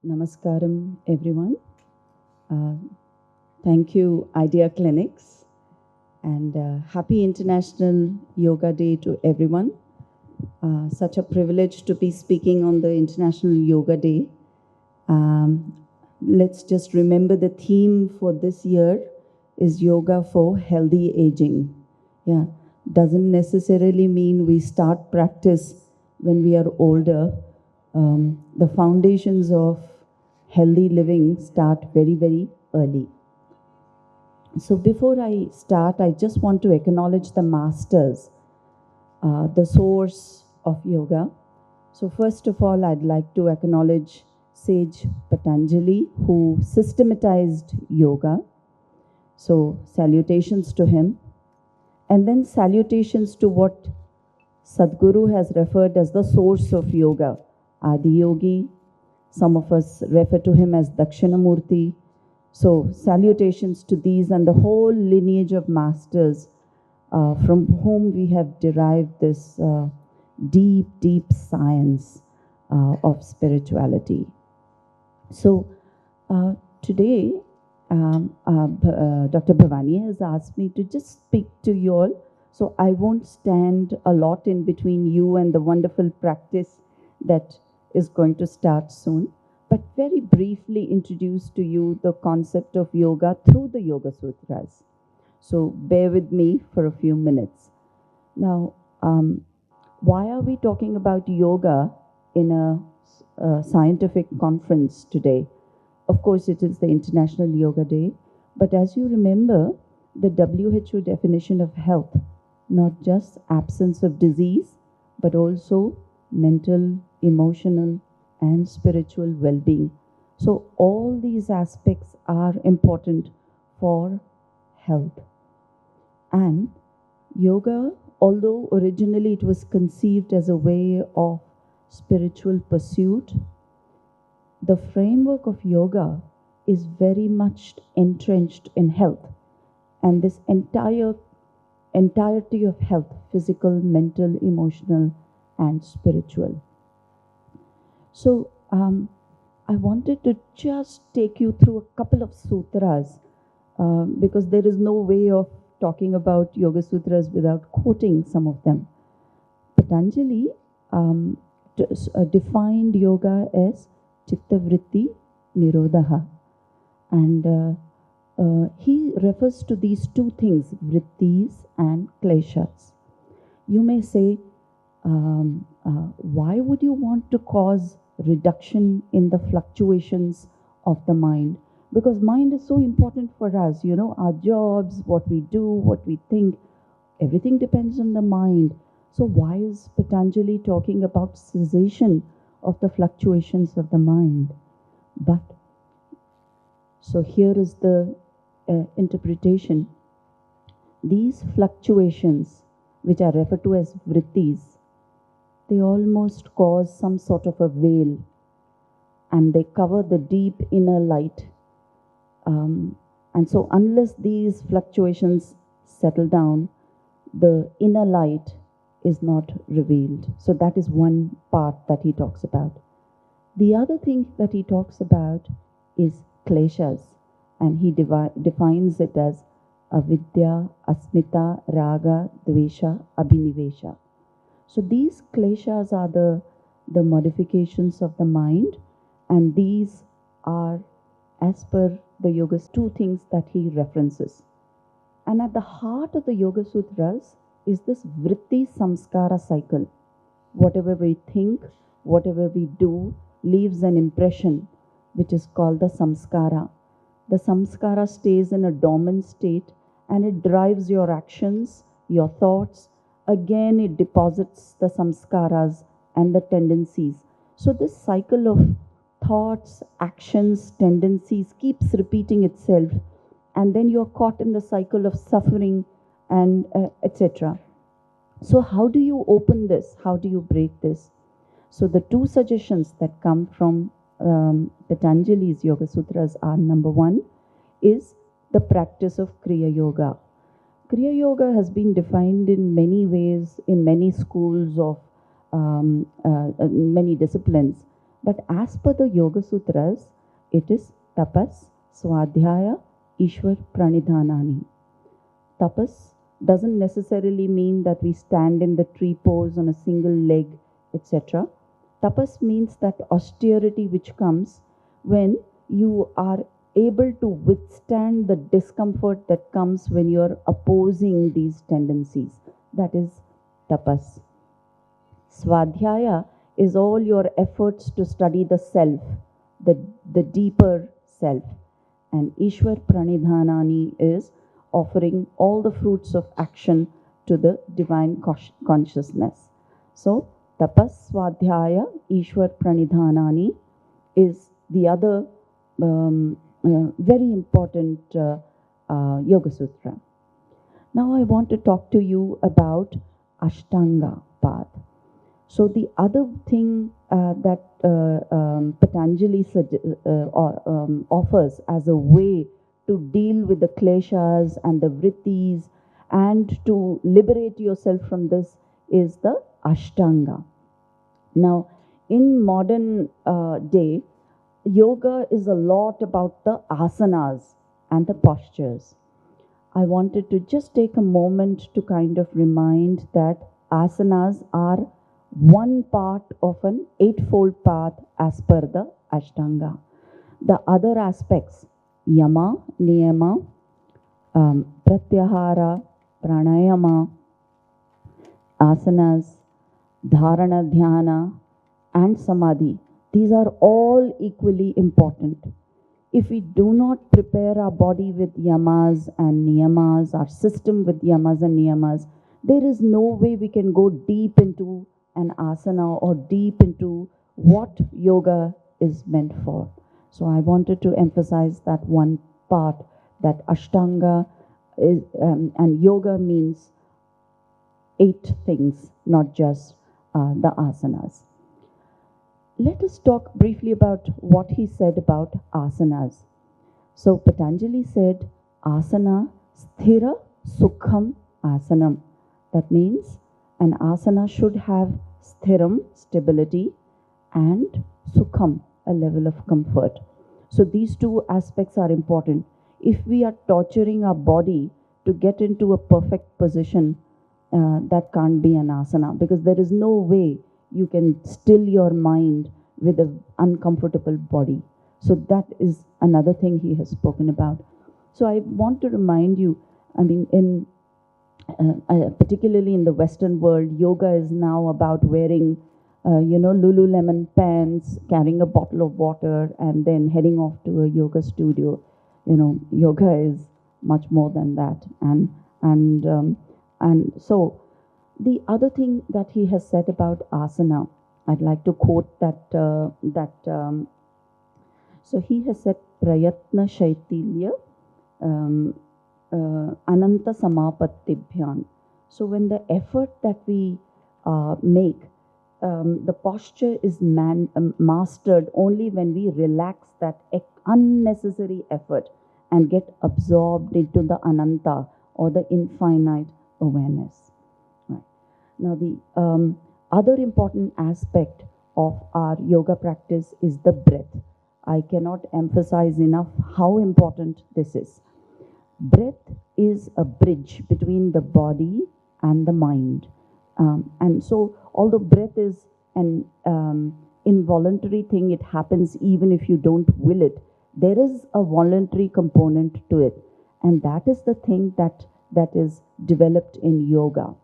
Namaskaram, everyone. Uh, Thank you, Idea Clinics, and happy International Yoga Day to everyone. Such a privilege to be speaking on the International Yoga Day. Um, let's just remember the theme for this year is Yoga for Healthy Aging. Yeah, doesn't necessarily mean we start practice when we are older. The foundations of healthy living start very, very early. So before I start, I just want to acknowledge the masters, the source of yoga. So first of all, I'd like to acknowledge Sage Patanjali, who systematized yoga. So salutations to him. And then salutations to what Sadhguru has referred as the source of yoga, Adiyogi. Some of us refer to him as Dakshinamurti. So salutations to these and the whole lineage of masters from whom we have derived this deep, deep science of spirituality. So today, Dr. Bhavani has asked me to just speak to you all. So I won't stand a lot in between you and the wonderful practice that is going to start soon, but very briefly introduce to you the concept of yoga through the Yoga Sutras. So bear with me for a few minutes. Now, why are we talking about yoga in a scientific conference today? Of course, it is the International Yoga Day, but as you remember, the WHO definition of health, not just absence of disease, but also mental, emotional, and spiritual well-being. So all these aspects are important for health. And yoga, although originally it was conceived as a way of spiritual pursuit, the framework of yoga is very much entrenched in health. And this entirety of health, physical, mental, emotional, and spiritual. So I wanted to just take you through a couple of sutras because there is no way of talking about Yoga Sutras without quoting some of them. Patanjali defined yoga as Chitta Vritti Nirodha. And he refers to these two things, vrittis and kleshas. You may say, why would you want to cause reduction in the fluctuations of the mind? Because mind is so important for us, you know, our jobs, what we do, what we think, everything depends on the mind. So why is Patanjali talking about cessation of the fluctuations of the mind? But, so here is the interpretation. These fluctuations, which are referred to as vrittis, they almost cause some sort of a veil, and they cover the deep inner light. And so unless these fluctuations settle down, the inner light is not revealed. So that is one part that he talks about. The other thing that he talks about is kleshas, and he defines it as avidya, asmita, raga, dvesha, abhinivesha. So these kleshas are the modifications of the mind, and these are, as per the Yoga's, two things that he references. And at the heart of the Yoga Sutras is this vritti samskara cycle. Whatever we think, whatever we do, leaves an impression, which is called the samskara. The samskara stays in a dormant state and it drives your actions, your thoughts. Again, it deposits the samskaras and the tendencies. So this cycle of thoughts, actions, tendencies keeps repeating itself, and then you're caught in the cycle of suffering and etc. So how do you open this? How do you break this? So the two suggestions that come from Patanjali's Yoga Sutras are, number one is the practice of Kriya Yoga. Kriya Yoga has been defined in many ways in many schools of many disciplines. But as per the Yoga Sutras, it is tapas, swadhyaya, ishwar pranidhanani. Tapas doesn't necessarily mean that we stand in the tree pose on a single leg, etc. Tapas means that austerity which comes when you are able to withstand the discomfort that comes when you're opposing these tendencies. That is tapas. Swadhyaya is all your efforts to study the self, the deeper self. And Ishwar Pranidhanani is offering all the fruits of action to the divine consciousness. So, Tapas Swadhyaya Ishwar Pranidhanani is the other very important Yoga Sutra. Now I want to talk to you about Ashtanga path. So the other thing that Patanjali offers as a way to deal with the kleshas and the vrittis and to liberate yourself from this is the Ashtanga. Now, in modern day, yoga is a lot about the asanas and the postures. I wanted to just take a moment to kind of remind that asanas are one part of an eightfold path as per the Ashtanga. The other aspects, yama, niyama, pratyahara, pranayama, asanas, dharana, dhyana, and samadhi, these are all equally important. If we do not prepare our body with yamas and niyamas, our system with yamas and niyamas, there is no way we can go deep into an asana or deep into what yoga is meant for. So I wanted to emphasize that one part, that Ashtanga is, and yoga means 8 things, not just the asanas. Let us talk briefly about what he said about asanas. So Patanjali said, asana sthira sukham asanam. That means an asana should have sthiram, stability, and sukham, a level of comfort. So these two aspects are important. If we are torturing our body to get into a perfect position, that can't be an asana, because there is no way you can still your mind with an uncomfortable body. So that is another thing he has spoken about. So I want to remind you, I mean, particularly in the Western world, yoga is now about wearing, Lululemon pants, carrying a bottle of water, and then heading off to a yoga studio. Yoga is much more than that. And so the other thing that he has said about asana, I'd like to quote so he has said, Prayatna Shaitilya Ananta Samapattibhyan. So when the effort that we make, the posture is mastered only when we relax that unnecessary effort and get absorbed into the Ananta or the infinite awareness. Right. Now the other important aspect of our yoga practice is the breath. I cannot emphasize enough how important this is. Breath is a bridge between the body and the mind. And so, although breath is an involuntary thing, it happens even if you don't will it, there is a voluntary component to it. And that is the thing that is developed in yoga.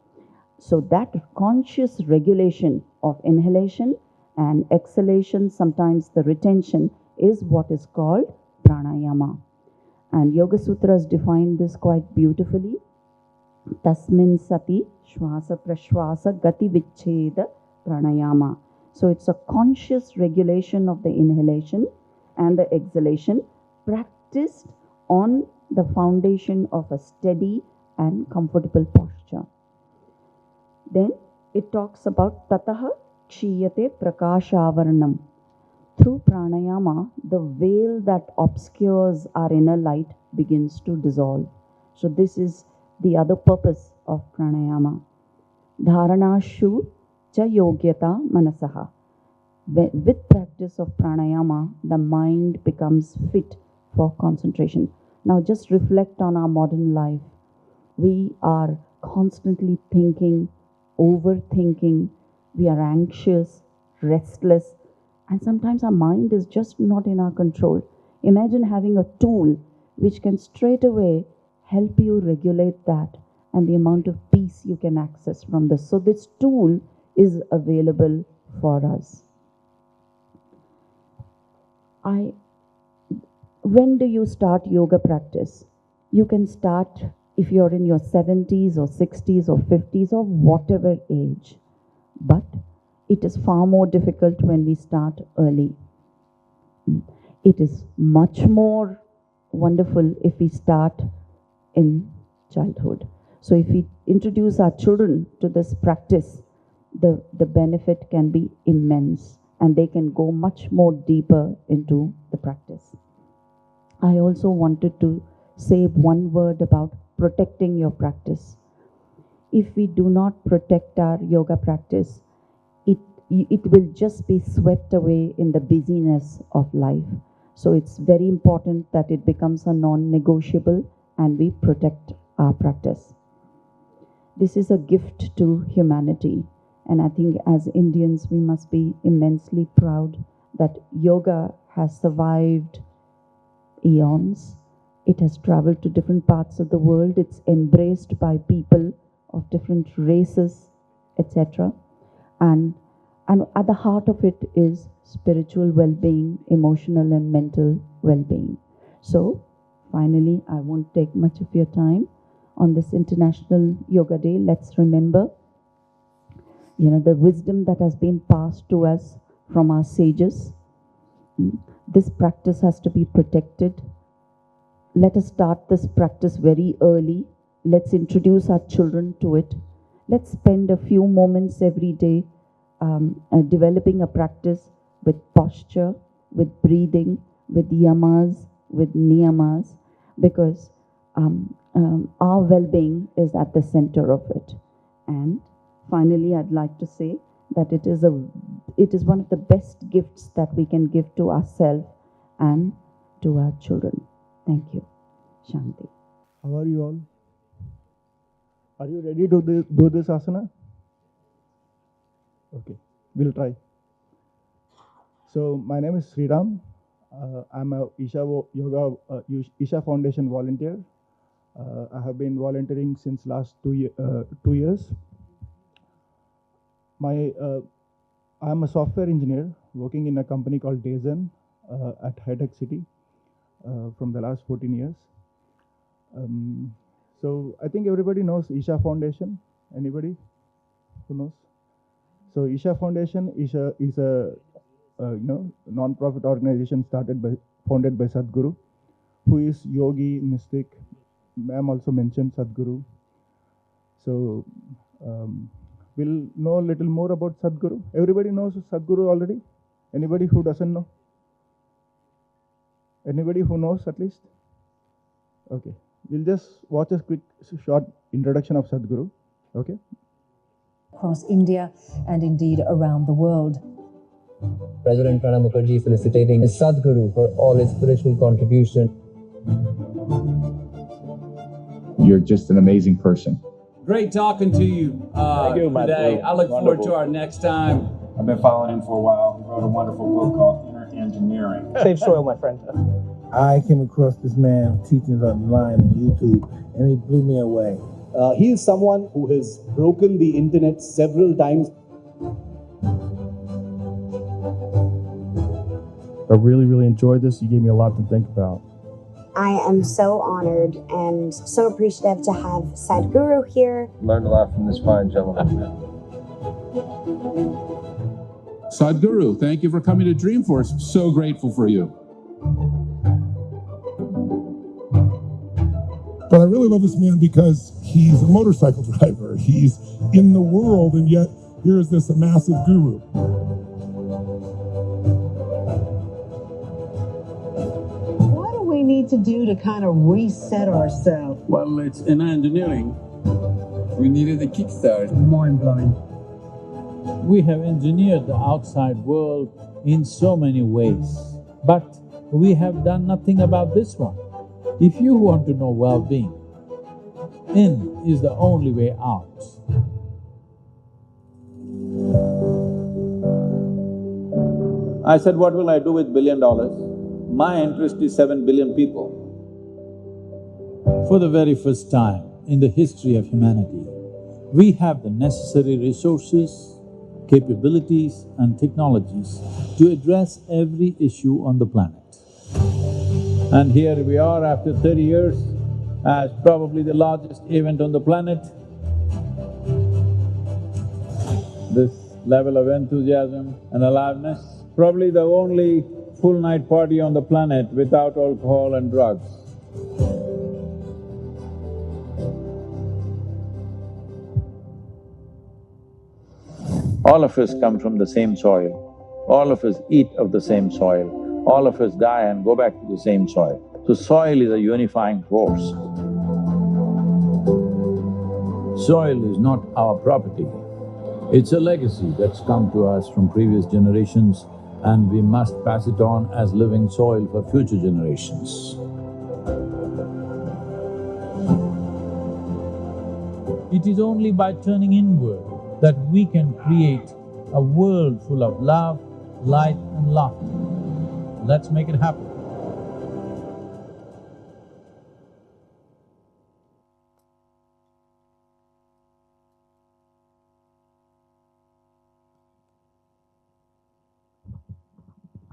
So that conscious regulation of inhalation and exhalation, sometimes the retention, is what is called pranayama. And Yoga Sutras define this quite beautifully. Tasmin sati shwasa prashwasa gati vichcheda pranayama. So it's a conscious regulation of the inhalation and the exhalation practiced on the foundation of a steady and comfortable posture. Then it talks about tataha kshiyate prakashavaranam. Through pranayama, the veil that obscures our inner light begins to dissolve. So this is the other purpose of pranayama. Dharanashu cha yogyata manasaha. With practice of pranayama, the mind becomes fit for concentration. Now, just reflect on our modern life. We are constantly thinking, overthinking, we are anxious, restless, and sometimes our mind is just not in our control. Imagine having a tool which can straight away help you regulate that and the amount of peace you can access from this. So, this tool is available for us. When do you start yoga practice? You can start if you're in your 70s or 60s or 50s or whatever age. But it is far more difficult when we start early. It is much more wonderful if we start in childhood. So if we introduce our children to this practice, the benefit can be immense and they can go much more deeper into the practice. I also wanted to say one word about protecting your practice. If we do not protect our yoga practice, it will just be swept away in the busyness of life. So it's very important that it becomes a non-negotiable and we protect our practice. This is a gift to humanity. And I think as Indians, we must be immensely proud that yoga has survived eons. It has traveled to different parts of the world. It's embraced by people of different races, etc. And at the heart of it is spiritual well-being, emotional and mental well-being. So, finally, I won't take much of your time. On this International Yoga Day, let's remember, the wisdom that has been passed to us from our sages. This practice has to be protected. Let us start this practice very early. Let's introduce our children to it. Let's spend a few moments every day developing a practice with posture, with breathing, with yamas, with niyamas, because our well-being is at the center of it. And finally, I'd like to say that it is one of the best gifts that we can give to ourselves and to our children. Thank you. Shanti. How are you all? Are you ready to do this asana? Okay, we'll try. So my name is Sriram. I'm a Isha Foundation volunteer. I have been volunteering since last 2 years. I'm a software engineer working in a company called Dazen at Hyderabad city from the last 14 years. So I think everybody knows Isha Foundation. Anybody who knows? So Isha Foundation is a non-profit organization founded by Sadhguru, who is yogi, mystic. Ma'am also mentioned Sadhguru. So we'll know a little more about Sadhguru. Everybody knows Sadhguru already? Anybody who doesn't know? Anybody who knows at least? Okay. We'll just watch a quick short introduction of Sadhguru. Okay. Across India and indeed around the world. President Pranab Mukherjee felicitating Sadhguru for all his spiritual contribution. You're just an amazing person. Great talking to you, today. I look forward to our next time. I've been following him for a while. He wrote a wonderful book called Inner Engineering. Save soil, my friend. I came across this man teaching online on YouTube, and he blew me away. He is someone who has broken the internet several times. I really enjoyed this. You gave me a lot to think about. I am so honored and so appreciative to have Sadhguru here. Learned a lot from this fine gentleman. Sadhguru, thank you for coming to Dreamforce. So grateful for you. But I really love this man because he's a motorcycle driver. He's in the world, and yet here's this massive guru. What do we need to do to kind of reset ourselves? Well, it's in engineering. We needed a kickstart. Mind-blowing. We have engineered the outside world in so many ways, but we have done nothing about this one. If you want to know well-being, in is the only way out. I said, what will I do with $1 billion? My interest is 7 billion people. For the very first time in the history of humanity, we have the necessary resources, capabilities and technologies to address every issue on the planet. And here we are after 30 years as probably the largest event on the planet. This level of enthusiasm and aliveness, probably the only full night party on the planet without alcohol and drugs. All of us come from the same soil, all of us eat of the same soil, all of us die and go back to the same soil. So soil is a unifying force. Soil is not our property, it's a legacy that's come to us from previous generations and we must pass it on as living soil for future generations. It is only by turning inward that we can create a world full of love, light and laughter. Let's make it happen.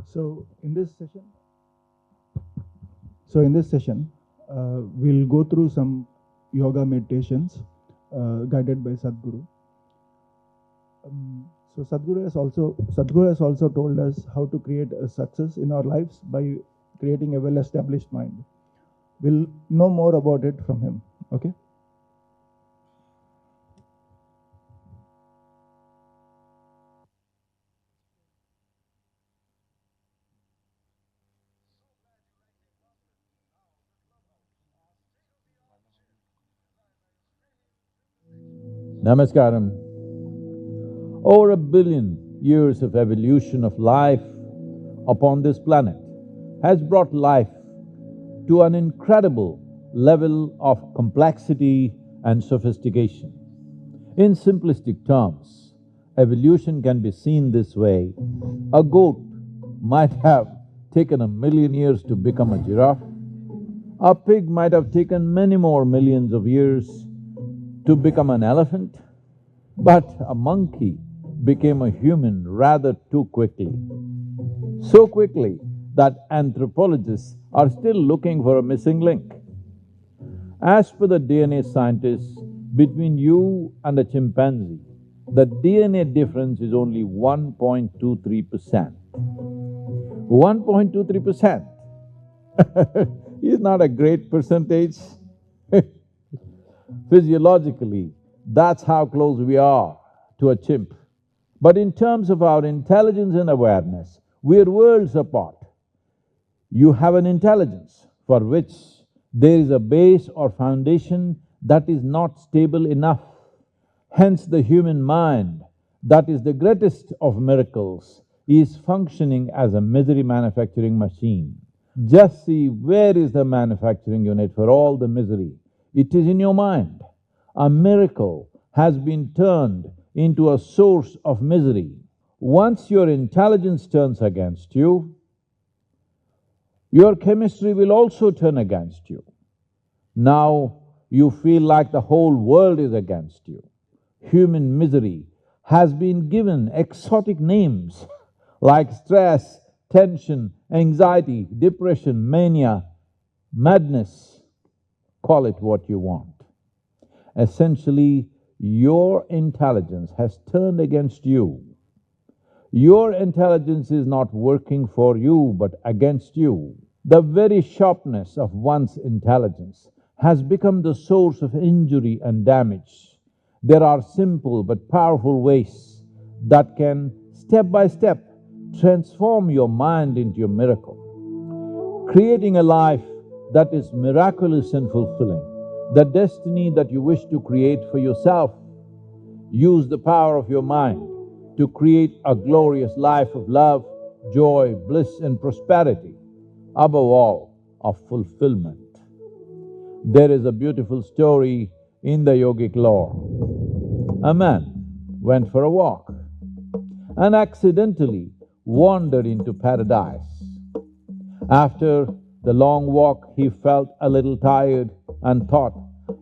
So in this session, we'll go through some yoga meditations guided by Sadhguru. So Sadhguru has also told us how to create a success in our lives by creating a well-established mind. We'll know more about it from him, okay? Namaskaram. Over 1 billion years of evolution of life upon this planet has brought life to an incredible level of complexity and sophistication. In simplistic terms, evolution can be seen this way. A goat might have taken 1 million years to become a giraffe. A pig might have taken many more millions of years to become an elephant, but a monkey became a human rather too quickly. So quickly that anthropologists are still looking for a missing link. As per the DNA scientists, between you and a chimpanzee, the DNA difference is only 1.23%. 1.23% is not a great percentage. Physiologically, that's how close we are to a chimp. But in terms of our intelligence and awareness, we're worlds apart. You have an intelligence for which there is a base or foundation that is not stable enough. Hence the human mind, that is the greatest of miracles, is functioning as a misery manufacturing machine. Just see where is the manufacturing unit for all the misery. It is in your mind. A miracle has been turned into a source of misery. Once your intelligence turns against you, your chemistry will also turn against you. Now you feel like the whole world is against you. Human misery has been given exotic names like stress, tension, anxiety, depression, mania, madness. Call it what you want. Essentially, your intelligence has turned against you. Your intelligence is not working for you but against you. The very sharpness of one's intelligence has become the source of injury and damage. There are simple but powerful ways that can, step by step, transform your mind into a miracle, creating a life that is miraculous and fulfilling, the destiny that you wish to create for yourself. Use the power of your mind, to create a glorious life of love, joy, bliss and prosperity, above all, of fulfillment. There is a beautiful story in the yogic lore. A man went for a walk and accidentally wandered into paradise. After the long walk, he felt a little tired and thought,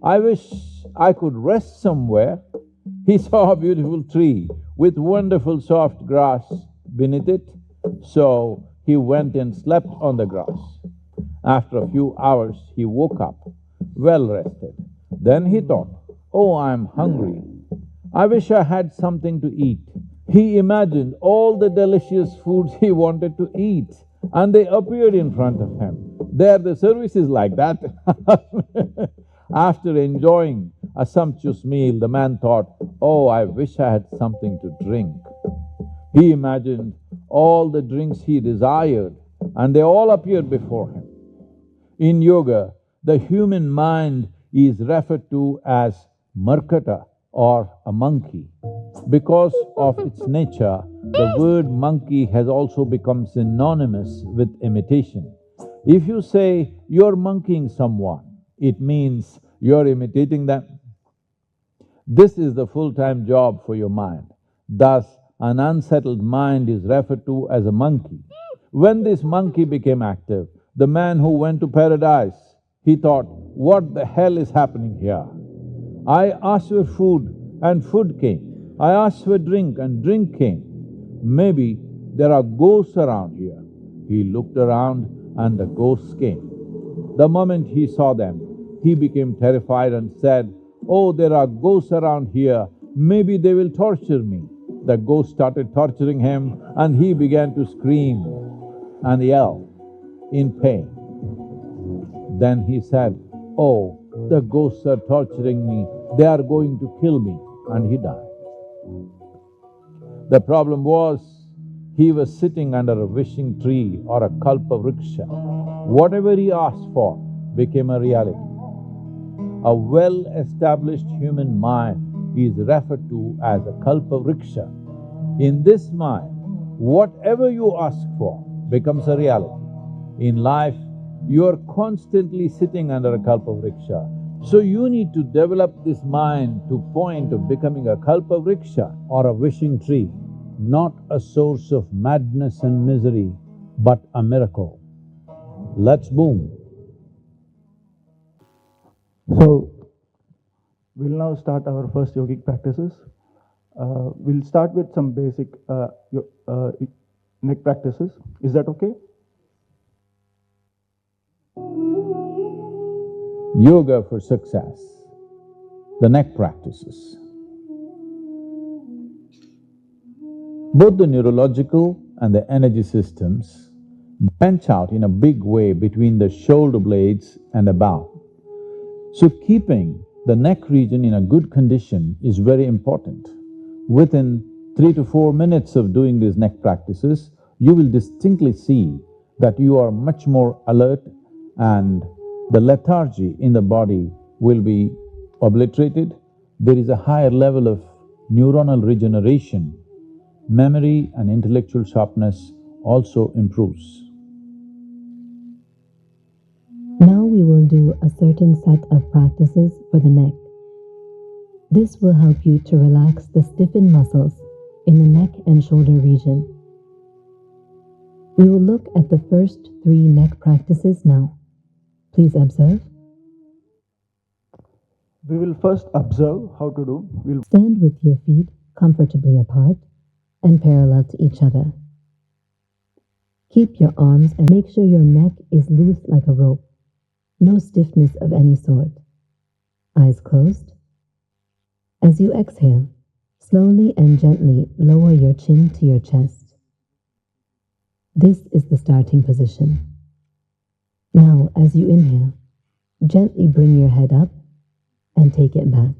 "I wish I could rest somewhere." He saw a beautiful tree with wonderful soft grass beneath it, so he went and slept on the grass. After a few hours, he woke up, well rested. Then he thought, "Oh, I'm hungry. I wish I had something to eat." He imagined all the delicious foods he wanted to eat, and they appeared in front of him. There the service is like that. After enjoying a sumptuous meal, the man thought, "Oh, I wish I had something to drink." He imagined all the drinks he desired, and they all appeared before him. In yoga, the human mind is referred to as Markata, or a monkey. Because of its nature, the word monkey has also become synonymous with imitation. If you say you're monkeying someone, it means you're imitating them. This is the full-time job for your mind. Thus, an unsettled mind is referred to as a monkey. When this monkey became active, the man who went to paradise, he thought, "What the hell is happening here? I asked for food and food came. I asked for drink and drink came. Maybe there are ghosts around here." He looked around and the ghosts came. The moment he saw them, he became terrified and said, "Oh, there are ghosts around here, maybe they will torture me." The ghost started torturing him and he began to scream and yell in pain. Then he said, "Oh, the ghosts are torturing me, they are going to kill me," and he died. The problem was, he was sitting under a wishing tree or a kalpa vriksha. Whatever he asked for became a reality. A well-established human mind is referred to as a kalpa vriksha. In this mind, whatever you ask for becomes a reality. In life, you are constantly sitting under a kalpa vriksha. So you need to develop this mind to point of becoming a kalpa vriksha or a wishing tree, not a source of madness and misery, but a miracle. Let's boom. So, we'll now start our first yogic practices. We'll start with some basic neck practices. Is that okay? Yoga for success, the neck practices. Both the neurological and the energy systems branch out in a big way between the shoulder blades and above. So keeping the neck region in a good condition is very important. Within 3 to 4 minutes of doing these neck practices, you will distinctly see that you are much more alert and the lethargy in the body will be obliterated. There is a higher level of neuronal regeneration. Memory and intellectual sharpness also improves. Now we will do a certain set of practices for the neck. This will help you to relax the stiffened muscles in the neck and shoulder region. We will look at the first 3 neck practices now. Please observe. We will first observe how to do. We'll stand with your feet comfortably apart and parallel to each other. Keep your arms and make sure your neck is loose like a rope. No stiffness of any sort. Eyes closed. As you exhale, slowly and gently lower your chin to your chest. This is the starting position. Now, as you inhale, gently bring your head up and take it back.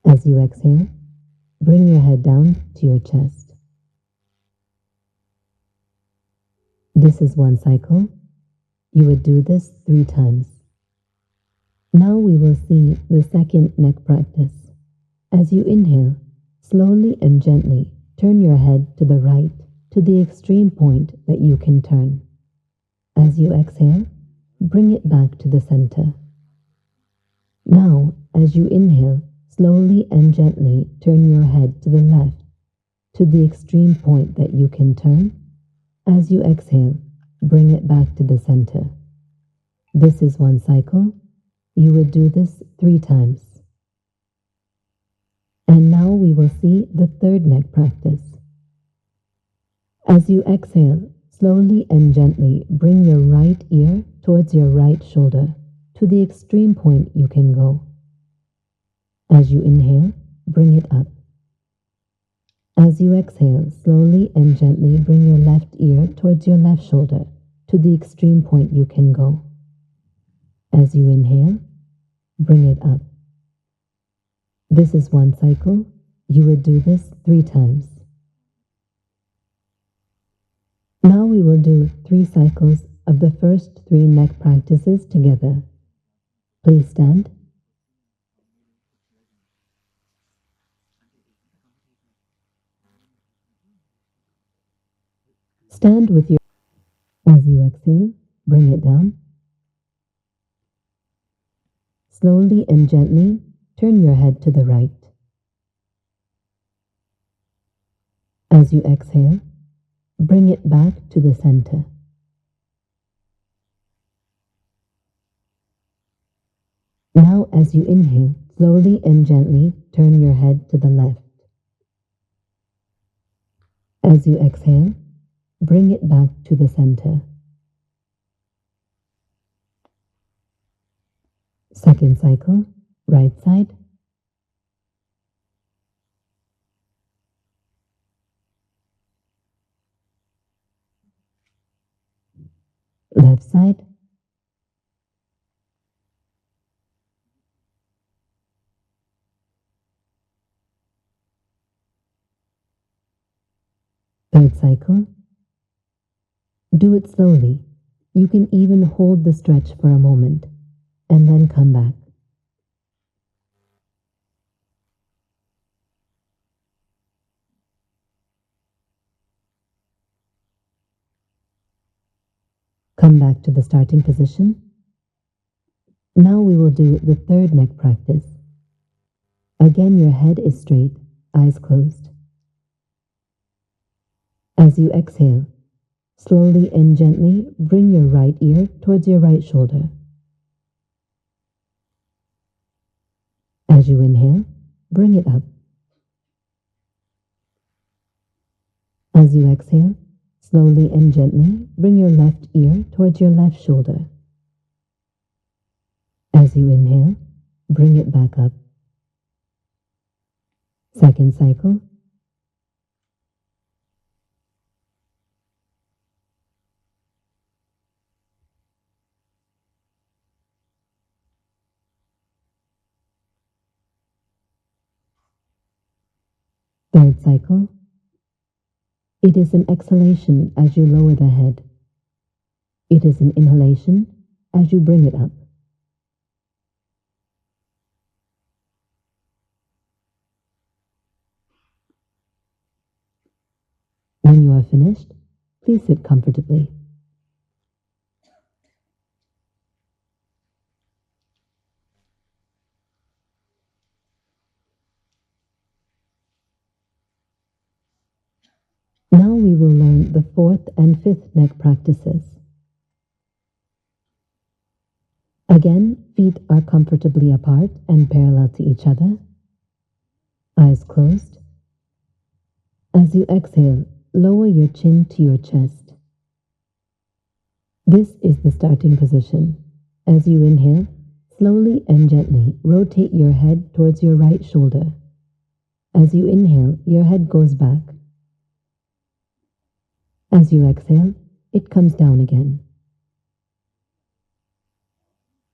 As you exhale, bring your head down to your chest. This is 1 cycle. You would do this 3 times. Now we will see the second neck practice, As you inhale, slowly and gently turn your head to the right to the extreme point that you can turn. As you exhale, bring it back to the center. Now, as you inhale, slowly and gently turn your head to the left to the extreme point that you can turn. As you exhale, bring it back to the center. This is one cycle. You would do this 3 times. And now we will see the third neck practice. As you exhale, slowly and gently bring your right ear towards your right shoulder to the extreme point you can go. As you inhale, bring it up. As you exhale, slowly and gently bring your left ear towards your left shoulder to the extreme point you can go. As you inhale, bring it up. This is one cycle. You would do this 3 times. Now we will do 3 cycles of the first 3 neck practices together. Please stand. Stand with your... As you exhale, bring it down. Slowly and gently turn your head to the right. As you exhale, bring it back to the center. Now, as you inhale, slowly and gently turn your head to the left. As you exhale, bring it back to the center. Second cycle, right side. Left side. Third cycle. Do it slowly. You can even hold the stretch for a moment and then come back. Come back to the starting position. Now we will do the third neck practice. Again, your head is straight, eyes closed. As you exhale, slowly and gently bring your right ear towards your right shoulder. As you inhale, bring it up. As you exhale, slowly and gently bring your left ear towards your left shoulder. As you inhale, bring it back up. Second cycle. Third cycle. It is an exhalation as you lower the head. It is an inhalation as you bring it up. When you are finished, please sit comfortably. Now we will learn the fourth and fifth neck practices. Again, feet are comfortably apart and parallel to each other. Eyes closed. As you exhale, lower your chin to your chest. This is the starting position. As you inhale, slowly and gently rotate your head towards your right shoulder. As you inhale, your head goes back. As you exhale, it comes down again.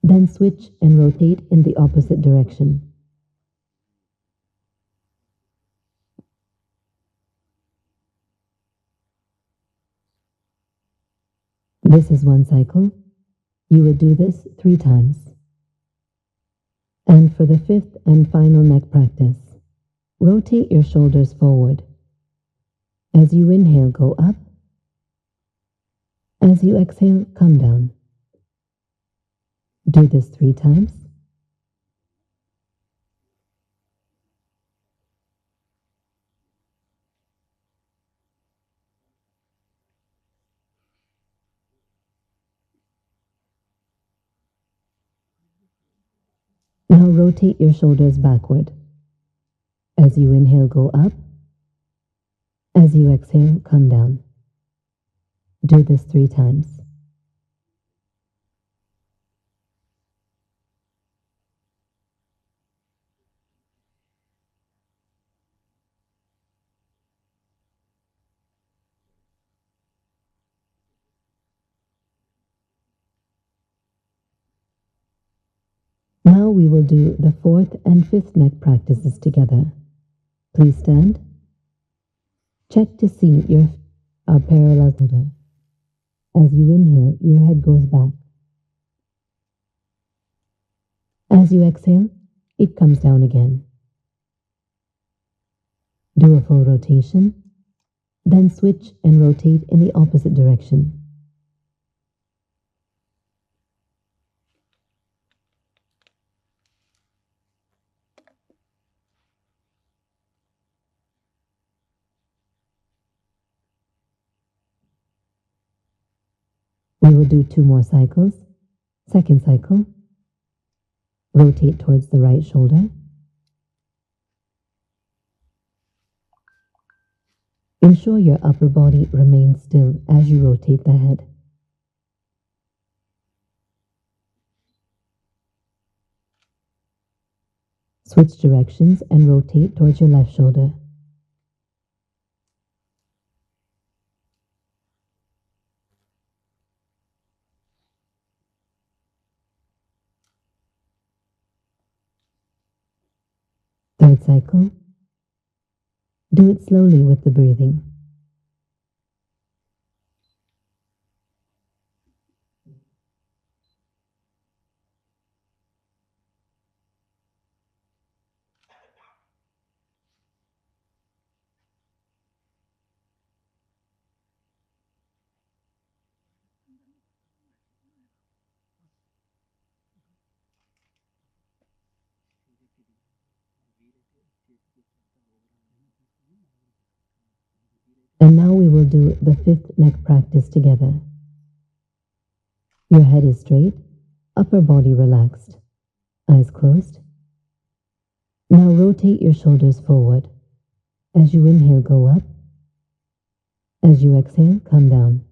Then switch and rotate in the opposite direction. This is one cycle. You would do this 3 times. And for the fifth and final neck practice, rotate your shoulders forward. As you inhale, go up. As you exhale, come down. Do this 3 times. Now rotate your shoulders backward. As you inhale, go up. As you exhale, come down. Do this 3 times. Now we will do the 4th and 5th neck practices together. Please stand. Check to see your feet are parallel shoulder. As you inhale, your head goes back. As you exhale, it comes down again. Do a full rotation, then switch and rotate in the opposite direction. We will do 2 more cycles. Second cycle, rotate towards the right shoulder. Ensure your upper body remains still as you rotate the head. Switch directions and rotate towards your left shoulder. Third cycle. Do it slowly with the breathing. And now we will do the 5th neck practice together. Your head is straight, upper body relaxed, eyes closed. Now rotate your shoulders forward. As you inhale, go up. As you exhale, come down.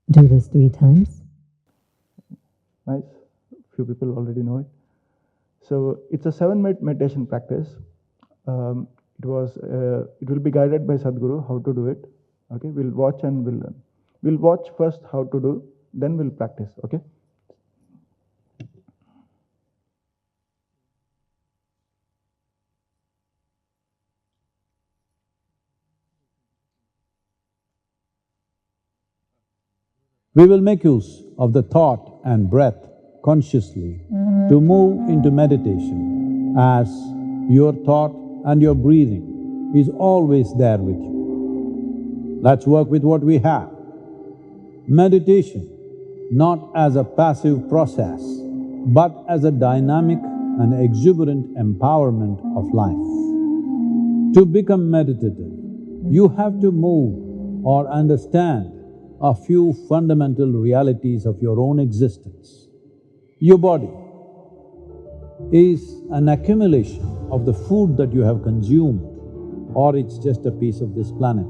Do this 3 times. Nice. Few people already know it. So it's a 7-minute meditation practice. It will be guided by Sadhguru how to do it. Okay, we'll watch and we'll learn. We'll watch first how to do, then we'll practice. Okay. We will make use of the thought and breath consciously to move into meditation, as your thought and your breathing is always there with you. Let's work with what we have. Meditation, not as a passive process, but as a dynamic and exuberant empowerment of life. To become meditative, you have to move or understand a few fundamental realities of your own existence. Your body is an accumulation of the food that you have consumed, or it's just a piece of this planet.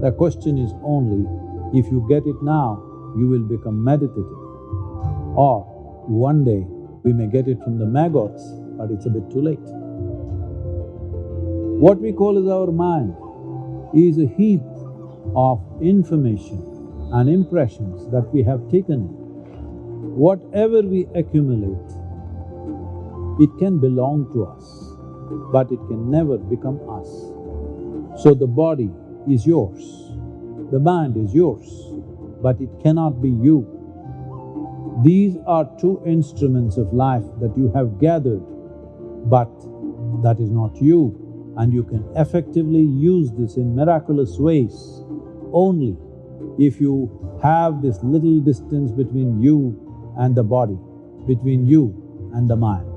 The question is only, if you get it now, you will become meditative. Or one day, we may get it from the maggots, but it's a bit too late. What we call as our mind is a heap of information and impressions that we have taken in. Whatever we accumulate, it can belong to us, but it can never become us. So the body is yours, the mind is yours, but it cannot be you. These are 2 instruments of life that you have gathered But that is not you, and you can effectively use this in miraculous ways only if you have this little distance between you and the body, between you and the mind.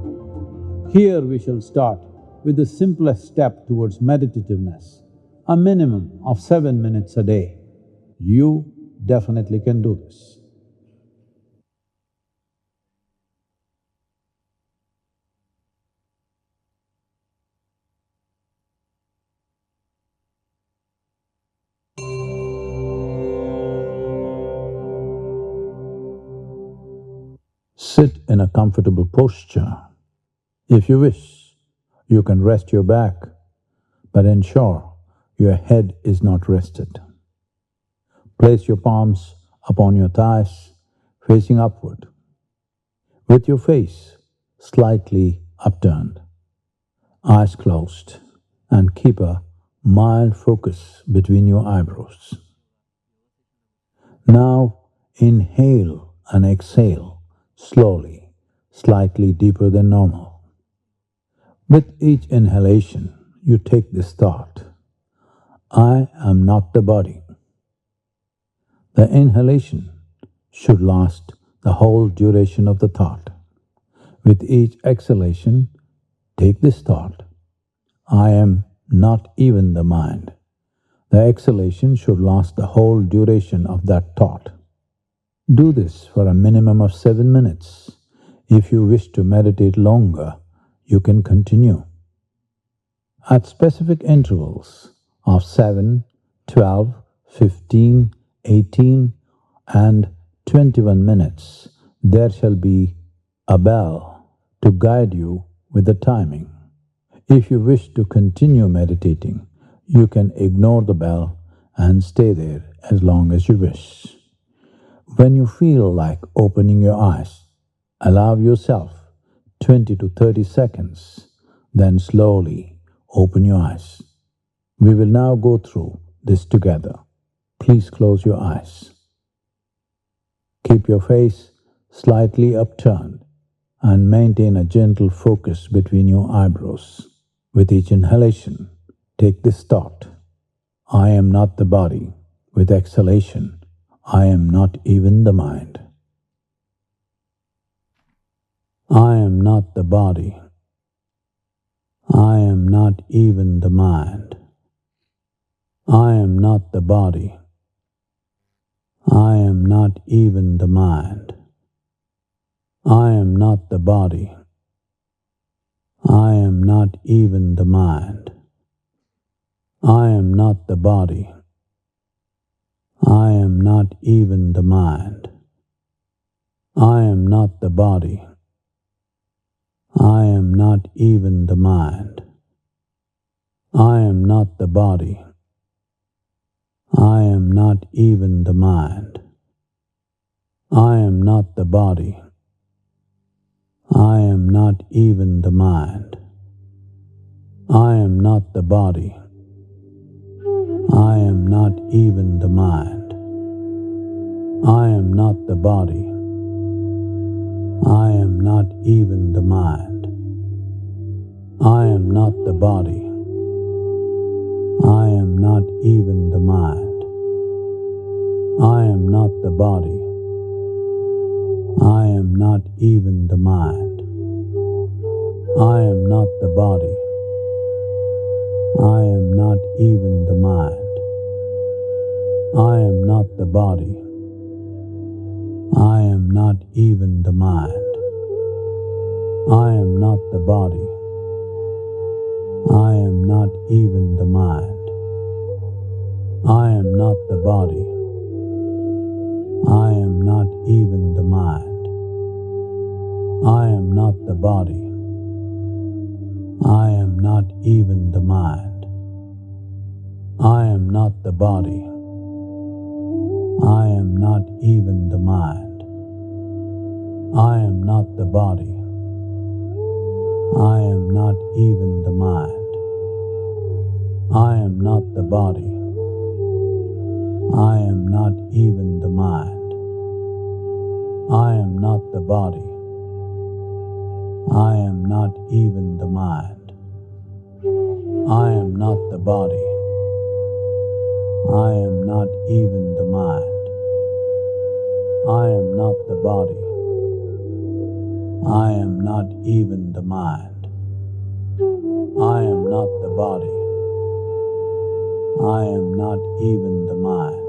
Here we shall start with the simplest step towards meditativeness, a minimum of 7 minutes a day. You definitely can do this. Sit in a comfortable posture. If you wish, you can rest your back, but ensure your head is not rested. Place your palms upon your thighs, facing upward, with your face slightly upturned, eyes closed, and keep a mild focus between your eyebrows. Now inhale and exhale slowly, slightly deeper than normal. With each inhalation, you take this thought, I am not the body. The inhalation should last the whole duration of the thought. With each exhalation, take this thought, I am not even the mind. The exhalation should last the whole duration of that thought. Do this for a minimum of 7 minutes. If you wish to meditate longer, you can continue. At specific intervals of 7, 12, 15, 18, and 21 minutes, there shall be a bell to guide you with the timing. If you wish to continue meditating, you can ignore the bell and stay there as long as you wish. When you feel like opening your eyes, allow yourself 20 to 30 seconds, then slowly open your eyes. We will now go through this together. Please close your eyes. Keep your face slightly upturned and maintain a gentle focus between your eyebrows. With each inhalation, take this thought, I am not the body. With exhalation, I am not even the mind. I am not the body. I am not even the mind. I am not the body. I am not even the mind. I am not the body. I am not even the mind. I am not the body. I am not even the mind. I am not the body. I am not even the mind. I am not the body. I am not even the mind. I am not the body. I am not even the mind. I am not the body. I am not even the mind. I am not the body. I am not even the mind. I am not the body. I am not even the mind. I am not the body. I am not even the mind. I am not the body. I am not even the mind. I am not the body. I am not even the mind. I am not the body. I am not even the mind. I am not the body. I am not even the mind. I am not the body. I am not even the mind. I am not the body. I am not even the mind. I am not the body. I am not even the mind. I am not the body. I am not even the mind. I am not the body. I am not even the mind. I am not the body. I am not even the mind. I am not the body. I am not even the mind. I am not the body. I am not even the mind.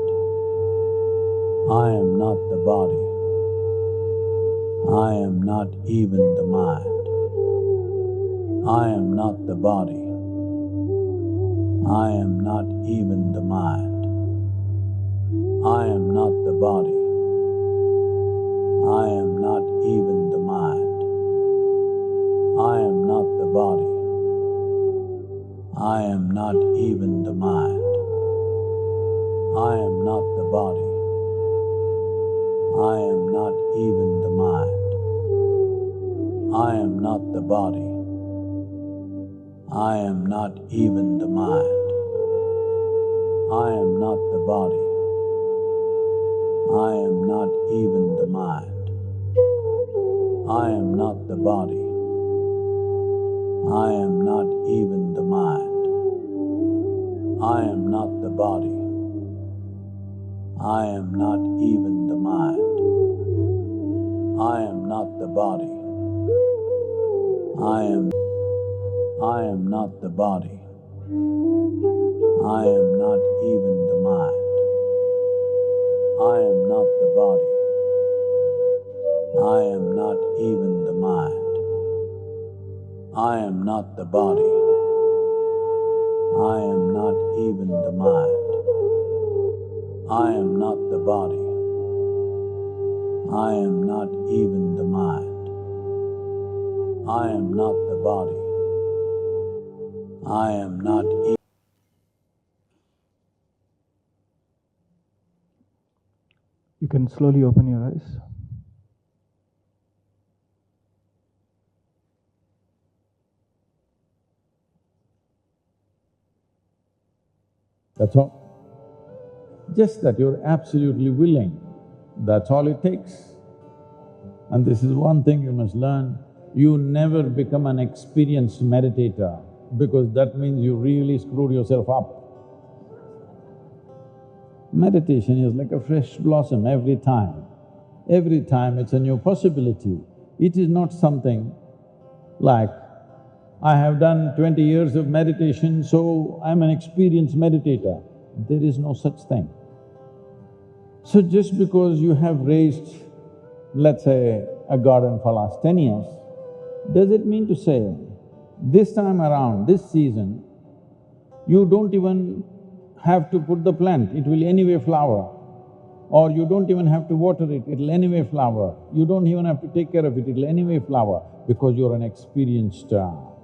I am not the body. I am not even the mind. I am not the body. I am not even the mind. I am not the body. I am not even the mind. I am not the body. I am not even the mind. I am not the body. I am not even the mind. I am not the body. I am not even the mind. I am not the body. I am not even the mind. I am not the body. I am not even the mind. I am not the body. I am not even the mind. I am not the body. I am not the body. I am not even the mind. I am not the body. I am not even the mind. I am not the body. I am not even the mind. I am not the body. I am not even the mind. I am not the body. I am not even… You can slowly open your eyes. That's all. Just that you're absolutely willing, that's all it takes. And this is one thing you must learn, you never become an experienced meditator because that means you really screwed yourself up. Meditation is like a fresh blossom every time. Every time it's a new possibility. It is not something like, I have done 20 years of meditation, so I'm an experienced meditator. There is no such thing. So just because you have raised, let's say, a garden for last 10 years, does it mean to say, this time around, this season, you don't even have to put the plant, it will anyway flower. Or you don't even have to water it, it'll anyway flower. You don't even have to take care of it, it'll anyway flower because you're an experienced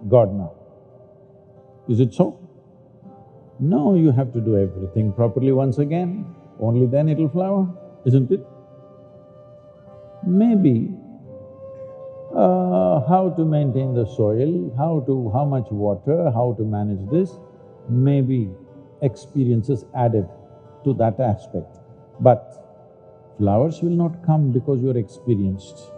gardener. Is it so? No, you have to do everything properly once again, only then it'll flower, isn't it? Maybe how to maintain the soil, how much water, how to manage this, maybe experiences added to that aspect. But flowers will not come because you're experienced.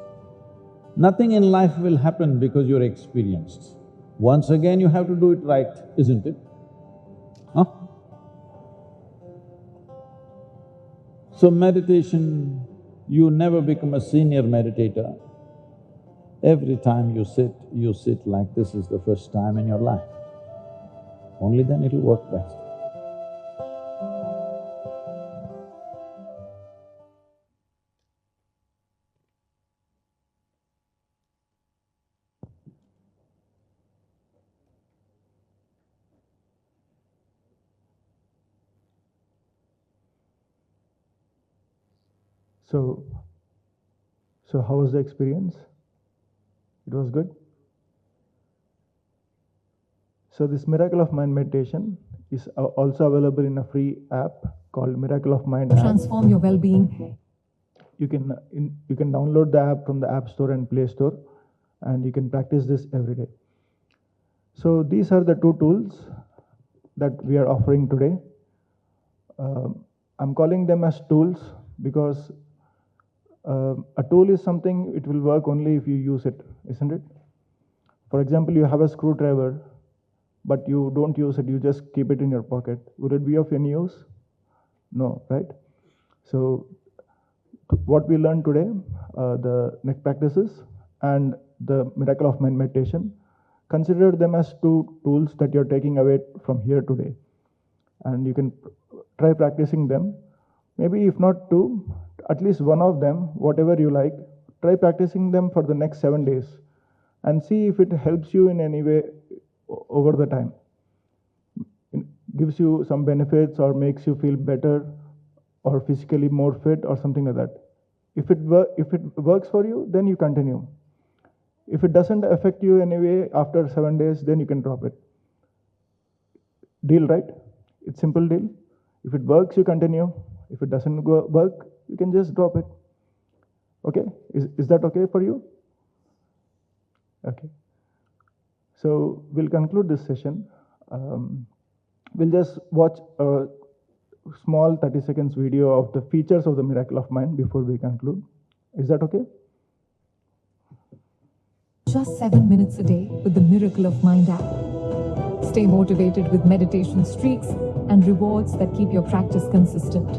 Nothing in life will happen because you're experienced. Once again you have to do it right, isn't it? Huh? So meditation, you never become a senior meditator. Every time you sit like this is the first time in your life. Only then it'll work best. So how was the experience? It was good? So this Miracle of Mind meditation is also available in a free app called Miracle of Mind app. Transform your well-being. You can download the app from the App Store and Play Store, and you can practice this every day. So these are the two tools that we are offering today. I'm calling them as tools because a tool is something, it will work only if you use it, isn't it? For example, you have a screwdriver, but you don't use it, you just keep it in your pocket. Would it be of any use? No, right? So what we learned today, the neck practices and the miracle of mind meditation, consider them as two tools that you're taking away from here today. And you can try practicing them. Maybe if not two, at least one of them, whatever you like, try practicing them for the next 7 days and see if it helps you in any way over the time. It gives you some benefits or makes you feel better or physically more fit or something like that. If it works for you, then you continue. If it doesn't affect you anyway after 7 days, then you can drop it. Deal, right? It's simple deal. If it works, you continue. If it doesn't work, you can just drop it. Okay? Is that okay for you? Okay. So we'll conclude this session. We'll just watch a small 30 seconds video of the features of the miracle of mind before we conclude. Is that okay? Just 7 minutes a day with the Miracle of Mind app. Stay motivated with meditation streaks and rewards that keep your practice consistent.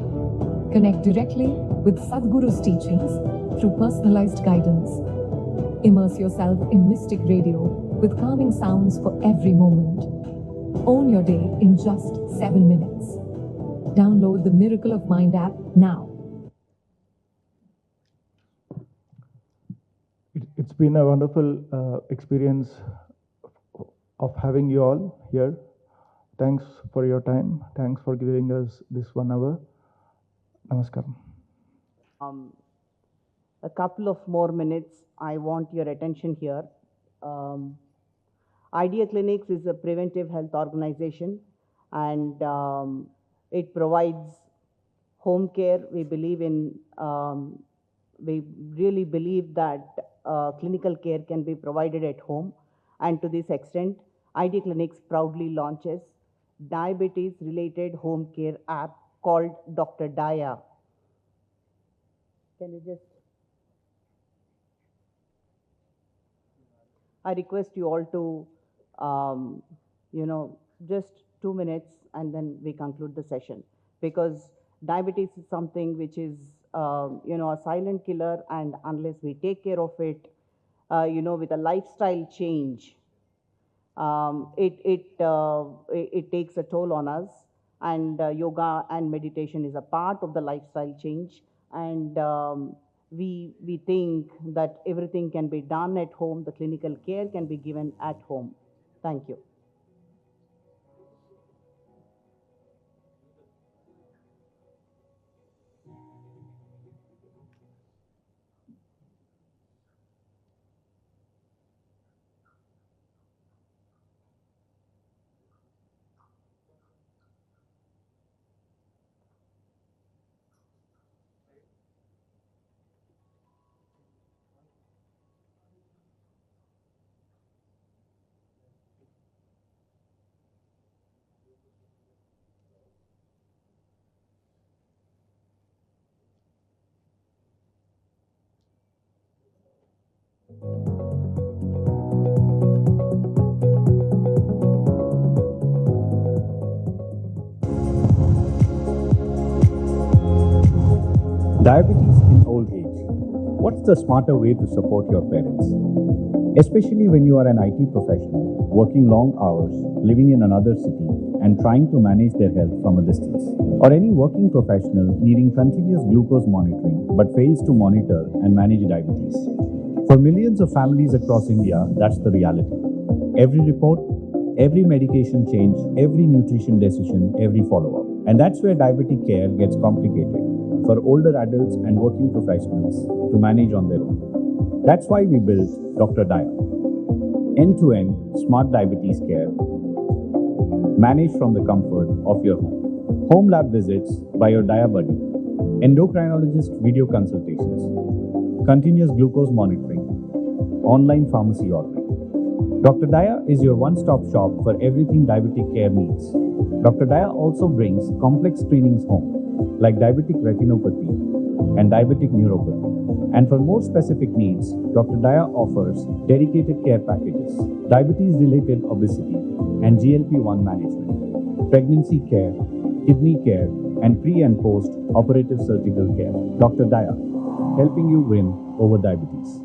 Connect directly with Sadhguru's teachings through personalized guidance. Immerse yourself in mystic radio with calming sounds for every moment. Own your day in just 7 minutes. Download the Miracle of Mind app now. It's been a wonderful experience of having you all here. Thanks for your time. Thanks for giving us this 1 hour. Namaskaram. A couple of more minutes. I want your attention here. Idea Clinics is a preventive health organization, and it provides home care. We believe in, we really believe that clinical care can be provided at home, and to this extent, Idea Clinics proudly launches diabetes-related home care app called Dr. Dia. Can you just? I request you all to, just 2 minutes and then we conclude the session, because diabetes is something which is, a silent killer, and unless we take care of it, with a lifestyle change, it takes a toll on us, and yoga and meditation is a part of the lifestyle change, and we think that everything can be done at home, the clinical care can be given at home. Thank you. Diabetes in old age. What's the smarter way to support your parents? Especially when you are an IT professional, working long hours, living in another city, and trying to manage their health from a distance. Or any working professional needing continuous glucose monitoring but fails to monitor and manage diabetes. For millions of families across India, that's the reality. Every report, every medication change, every nutrition decision, every follow-up. And that's where diabetic care gets complicated for older adults and working professionals to manage on their own. That's why we built Dr. Dia. End-to-end smart diabetes care, managed from the comfort of your home. Home lab visits by your Dia buddy, endocrinologist video consultations, continuous glucose monitoring, online pharmacy ordering. Dr. Dia is your one-stop shop for everything diabetic care needs. Dr. Dia also brings complex screenings home, like diabetic retinopathy, and diabetic neuropathy. And for more specific needs, Dr. Daya offers dedicated care packages, diabetes-related obesity, and GLP-1 management, pregnancy care, kidney care, and pre- and post-operative surgical care. Dr. Daya, helping you win over diabetes.